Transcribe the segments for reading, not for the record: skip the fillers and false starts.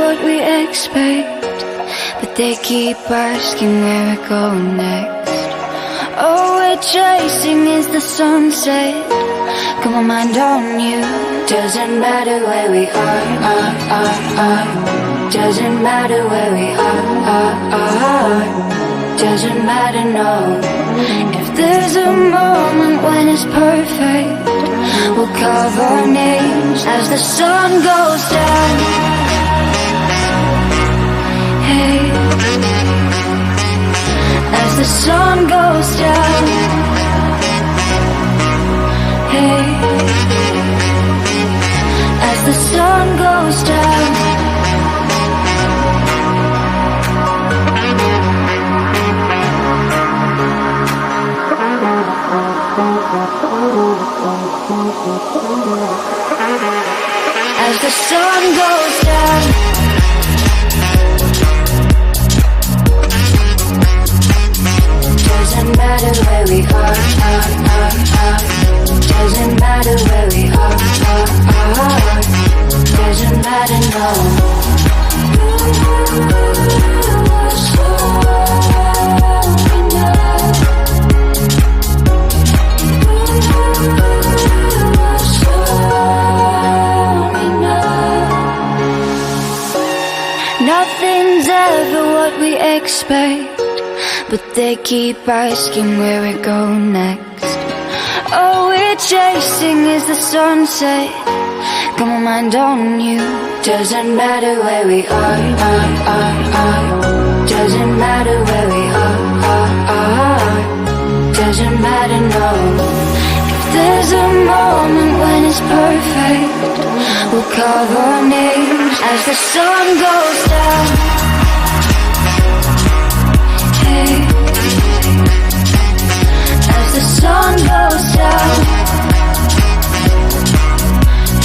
what we expect, but they keep asking where we're going next. All we're chasing is the sunset. Got my mind on you. Doesn't matter where we are. Doesn't matter where we are. Doesn't matter, no. If there's a moment when it's perfect, we'll carve our names as the sun goes down. Hey, as the sun goes down. Hey, as the sun goes down. As the sun goes down. Doesn't matter where we are. Doesn't matter where we are. Doesn't matter, no. Nothing's ever what we expect, but they keep asking where we're going next. All we're chasing is the sunset. Got my mind on you. Doesn't matter where we are. Doesn't matter where we are. Doesn't matter, no. If there's a moment when it's perfect, we'll carve our names as the sun goes down. Hey, as the sun goes down.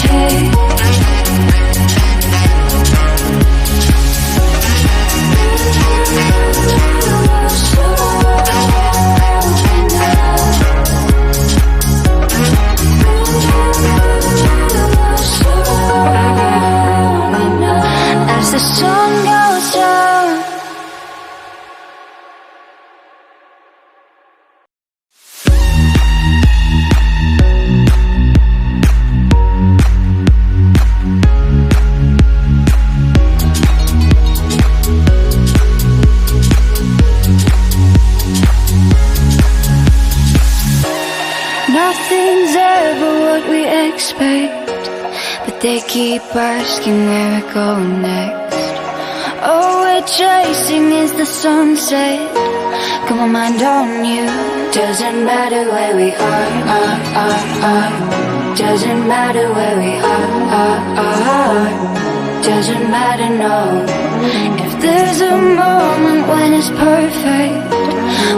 Hey, as the sun goes down. Nothing's ever what we expect, but they keep asking where we're going next. All we're chasing is the sunset. Got my mind on you. Doesn't matter where we are. Doesn't matter where we are. Doesn't matter, no. If there's a moment when it's perfect,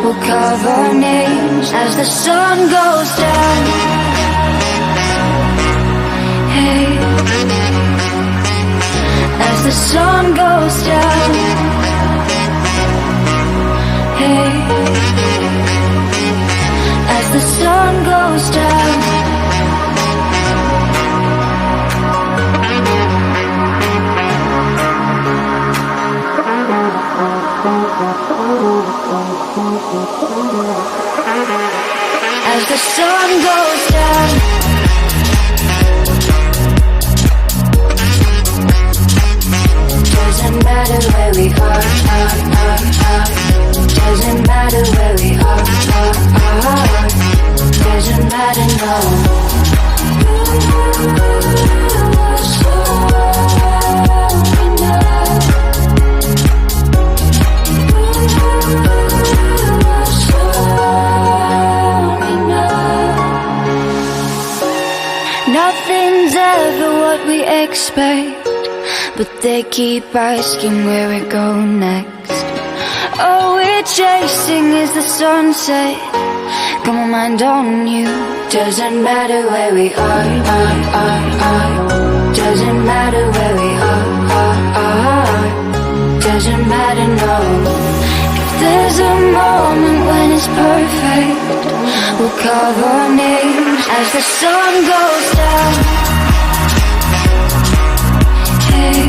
we'll carve our names as the sun goes down. Hey, as the sun goes down. Hey, as the sun goes down. As the sun goes down. Doesn't matter where we are. Doesn't matter where we are. Doesn't matter, no. Nothing's ever what we expect, but they keep asking where we're going next. All we're chasing is the sunset. Got my mind on you. Doesn't matter where we are. Doesn't matter where we are. Doesn't matter, no. If there's a moment when it's perfect, we'll carve our names as the sun goes down. Hey,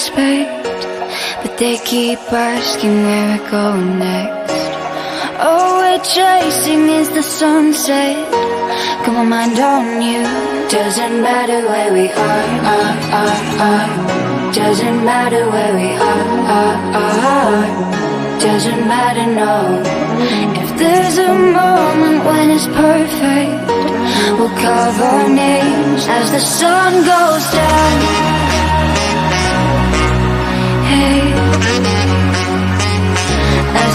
expect, but they keep asking where we're going next. All we're chasing is the sunset. Got my mind on you. Doesn't matter where we are. Doesn't matter where we are. Doesn't matter, no. If there's a moment when it's perfect, we'll carve our names as the sun goes down. Hey, as